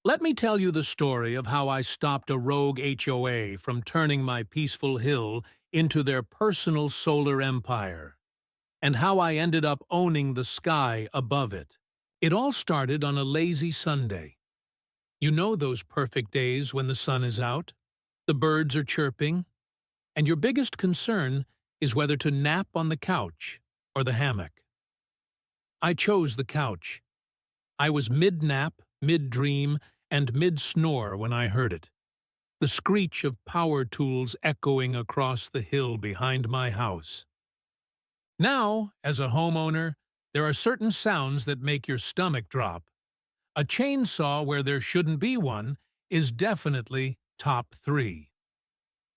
Let me tell you the story of how I stopped a rogue HOA from turning my peaceful hill into their personal solar empire, and how I ended up owning the sky above it. It all started on a lazy Sunday. You know those perfect days when the sun is out, the birds are chirping, and your biggest concern is whether to nap on the couch or the hammock. I chose the couch. I was mid-nap, mid-dream, and mid-snore when I heard it. The screech of power tools echoing across the hill behind my house. Now, as a homeowner, there are certain sounds that make your stomach drop. A chainsaw where there shouldn't be one is definitely top 3.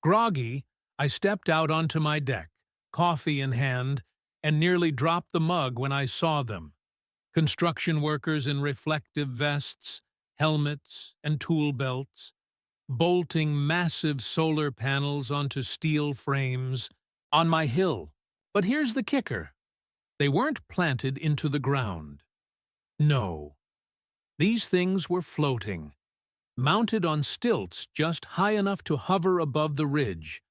Groggy, I stepped out onto my deck, coffee in hand, and nearly dropped the mug when I saw them. Construction workers in reflective vests, helmets, and tool belts, bolting massive solar panels onto steel frames on my hill. But here's the kicker. They weren't planted into the ground. No. These things were floating, mounted on stilts just high enough to hover above the ridge,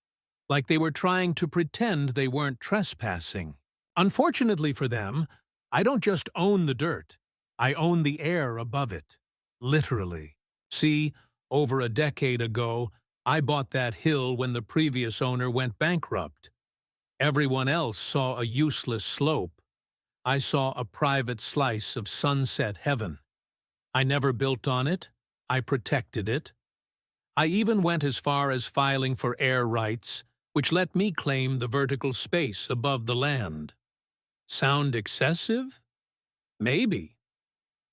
like they were trying to pretend they weren't trespassing. Unfortunately for them, I don't just own the dirt, I own the air above it. Literally. See, over a decade ago, I bought that hill when the previous owner went bankrupt. Everyone else saw a useless slope. I saw a private slice of sunset heaven. I never built on it. I protected it. I even went as far as filing for air rights, which let me claim the vertical space above the land. Sound excessive? Maybe.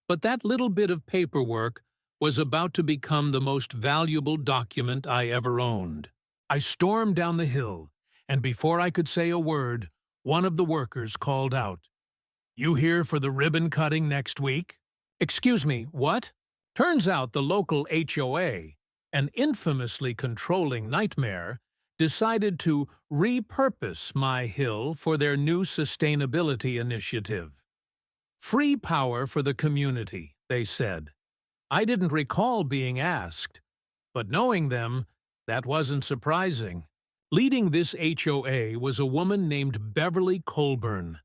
But that little bit of paperwork was about to become the most valuable document I ever owned. I stormed down the hill, and before I could say a word, one of the workers called out, "You here for the ribbon cutting next week?" "Excuse me, what?" Turns out the local HOA, an infamously controlling nightmare, decided to repurpose my hill for their new sustainability initiative. Free power for the community, they said. I didn't recall being asked, but knowing them, that wasn't surprising. Leading this HOA was a woman named Beverly Colburn.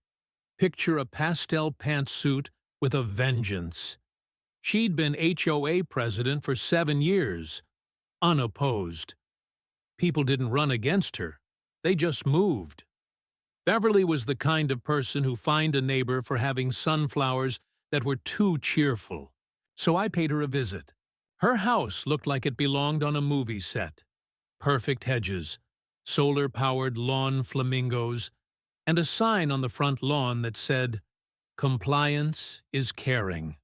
Picture a pastel pantsuit with a vengeance. She'd been HOA president for 7 years, unopposed. People didn't run against her. They just moved. Beverly was the kind of person who fined a neighbor for having sunflowers that were too cheerful. So I paid her a visit. Her house looked like it belonged on a movie set. Perfect hedges, solar-powered lawn flamingos, and a sign on the front lawn that said, "Compliance is caring."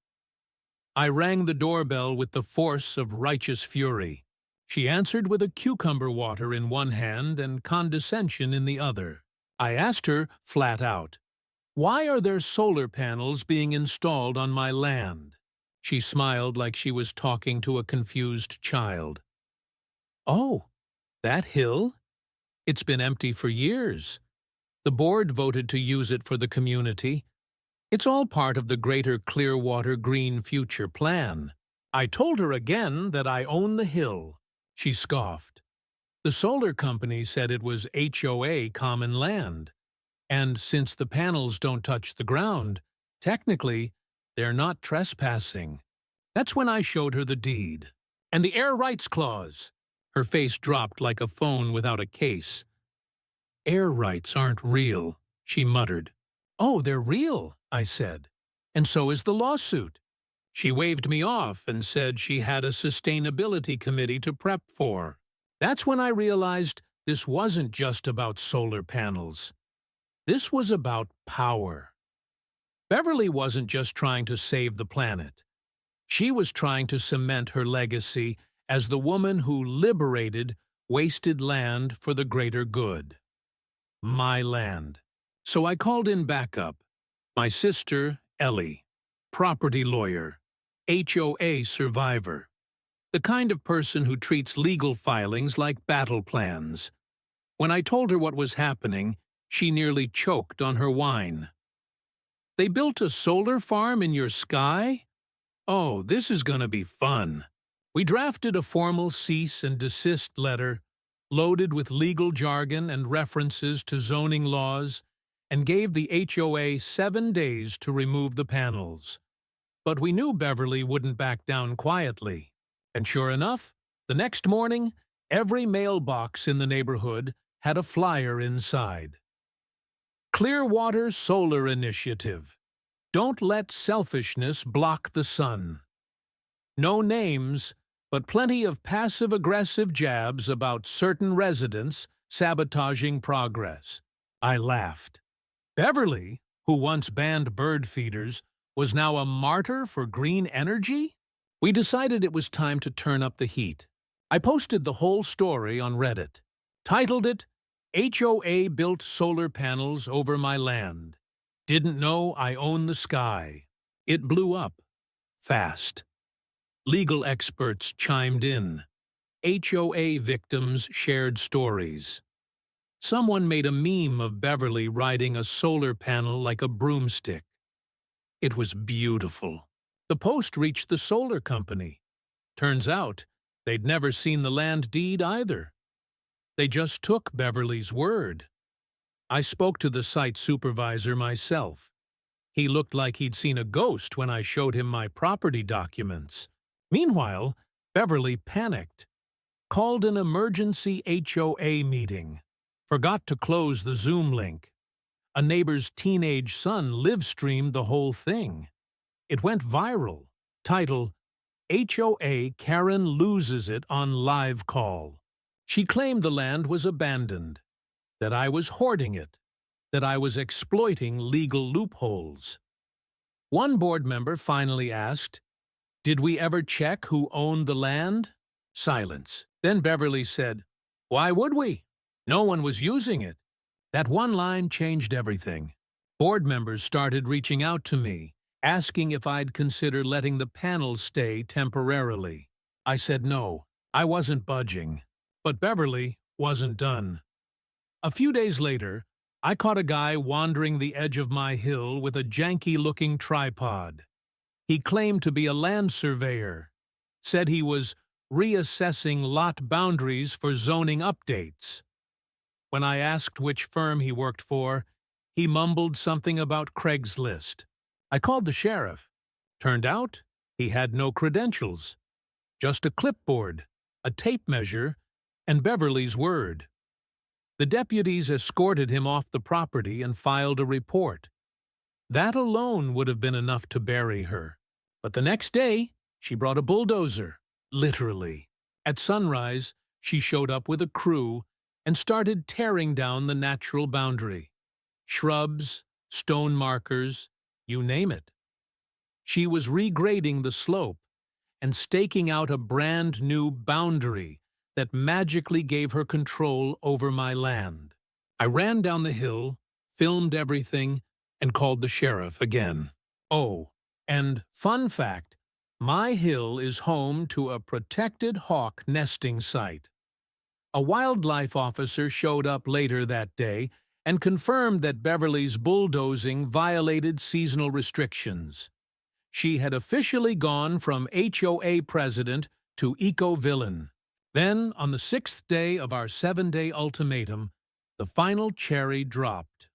I rang the doorbell with the force of righteous fury. She answered with a cucumber water in one hand and condescension in the other. I asked her flat out, "Why are there solar panels being installed on my land?" She smiled like she was talking to a confused child. "Oh, that hill? It's been empty for years. The board voted to use it for the community. It's all part of the greater Clearwater Green Future Plan." I told her again that I own the hill. She scoffed. The solar company said it was HOA common land, and since the panels don't touch the ground, technically, they're not trespassing. That's when I showed her the deed. And the air rights clause. Her face dropped like a phone without a case. "Air rights aren't real," she muttered. "Oh, they're real," I said. "And so is the lawsuit." She waved me off and said she had a sustainability committee to prep for. That's when I realized this wasn't just about solar panels. This was about power. Beverly wasn't just trying to save the planet. She was trying to cement her legacy as the woman who liberated wasted land for the greater good. My land. So I called in backup. My sister, Ellie, property lawyer, HOA survivor, the kind of person who treats legal filings like battle plans. When I told her what was happening, she nearly choked on her wine. "They built a solar farm in your sky? Oh, this is gonna be fun. We drafted a formal cease and desist letter, loaded with legal jargon and references to zoning laws, and gave the HOA 7 days to remove the panels. But we knew Beverly wouldn't back down quietly. And sure enough, the next morning, every mailbox in the neighborhood had a flyer inside. Clearwater Solar Initiative. Don't let selfishness block the sun. No names, but plenty of passive-aggressive jabs about certain residents sabotaging progress. I laughed. Beverly, who once banned bird feeders, was now a martyr for green energy? We decided it was time to turn up the heat. I posted the whole story on Reddit, titled it, HOA built solar panels over my land. Didn't know I own the sky. It blew up. Fast. Legal experts chimed in. HOA victims shared stories. Someone made a meme of Beverly riding a solar panel like a broomstick. It was beautiful. The post reached the solar company. Turns out, they'd never seen the land deed either. They just took Beverly's word. I spoke to the site supervisor myself. He looked like he'd seen a ghost when I showed him my property documents. Meanwhile, Beverly panicked, called an emergency HOA meeting, forgot to close the Zoom link. A neighbor's teenage son live-streamed the whole thing. It went viral. Title, HOA Karen loses it on live call. She claimed the land was abandoned, that I was hoarding it, that I was exploiting legal loopholes. One board member finally asked, "Did we ever check who owned the land?" Silence. Then Beverly said, "Why would we? No one was using it." That one line changed everything. Board members started reaching out to me, asking if I'd consider letting the panels stay temporarily. I said no, I wasn't budging. But Beverly wasn't done. A few days later, I caught a guy wandering the edge of my hill with a janky-looking tripod. He claimed to be a land surveyor, said he was reassessing lot boundaries for zoning updates. When I asked which firm he worked for, he mumbled something about Craigslist. I called the sheriff. Turned out, he had no credentials. Just a clipboard, a tape measure, and Beverly's word. The deputies escorted him off the property and filed a report. That alone would have been enough to bury her. But the next day, she brought a bulldozer, literally. At sunrise, she showed up with a crew and started tearing down the natural boundary. Shrubs, stone markers, you name it. She was regrading the slope and staking out a brand new boundary that magically gave her control over my land. I ran down the hill, filmed everything, and called the sheriff again. Oh, and fun fact, my hill is home to a protected hawk nesting site. A wildlife officer showed up later that day and confirmed that Beverly's bulldozing violated seasonal restrictions. She had officially gone from HOA president to eco-villain. Then, on the 6th day of our 7-day ultimatum, the final cherry dropped.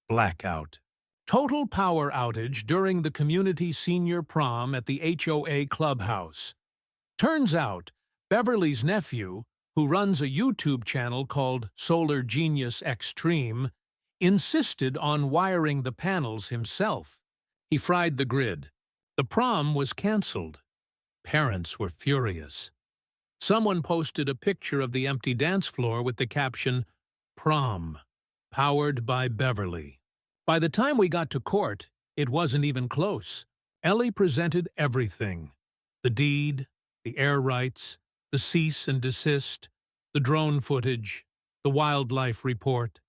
Blackout. Total power outage during the community senior prom at the HOA clubhouse. Turns out, Beverly's nephew, who runs a YouTube channel called Solar Genius Extreme, insisted on wiring the panels himself. He fried the grid. The prom was canceled. Parents were furious. Someone posted a picture of the empty dance floor with the caption, "Prom, powered by Beverly." By the time we got to court, it wasn't even close. Ellie presented everything. The deed, the air rights, the cease and desist, the drone footage, the wildlife report,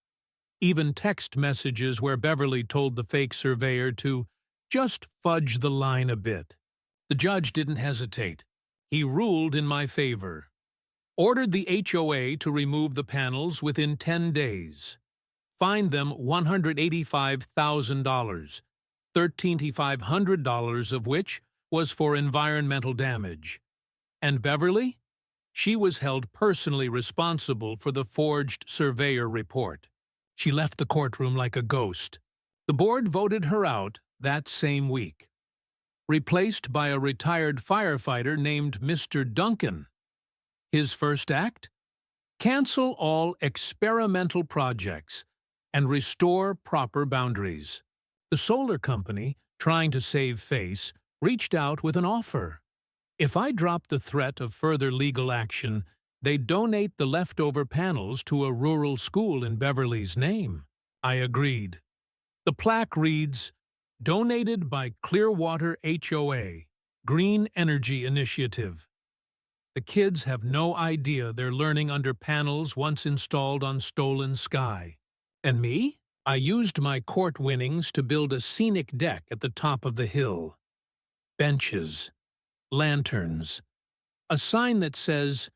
even text messages where Beverly told the fake surveyor to just fudge the line a bit. The judge didn't hesitate. He ruled in my favor. Ordered the HOA to remove the panels within 10 days. Fined them $185,000, $1,300 of which was for environmental damage. And Beverly? She was held personally responsible for the forged surveyor report. She left the courtroom like a ghost. The board voted her out that same week, replaced by a retired firefighter named Mr. Duncan. His first act? Cancel all experimental projects and restore proper boundaries. The solar company, trying to save face, reached out with an offer. If I dropped the threat of further legal action, they'd donate the leftover panels to a rural school in Beverly's name. I agreed. The plaque reads, "Donated by Clearwater HOA, Green Energy Initiative." The kids have no idea they're learning under panels once installed on stolen sky. And me? I used my court winnings to build a scenic deck at the top of the hill. Benches, lanterns, a sign that says,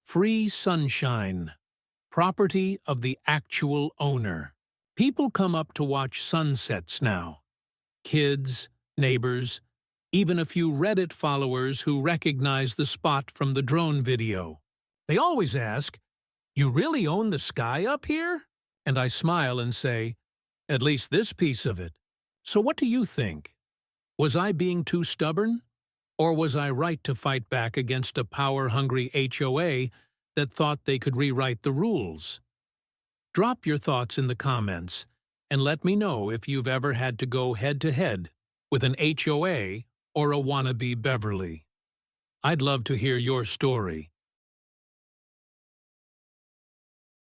"Free sunshine, property of the actual owner." People come up to watch sunsets now. Kids, neighbors, even a few Reddit followers who recognize the spot from the drone video. They always ask, "You really own the sky up here?" And I smile and say, "At least this piece of it." So what do you think? Was I being too stubborn? Or was I right to fight back against a power-hungry HOA that thought they could rewrite the rules? Drop your thoughts in the comments and let me know if you've ever had to go head-to-head with an HOA or a wannabe Beverly. I'd love to hear your story.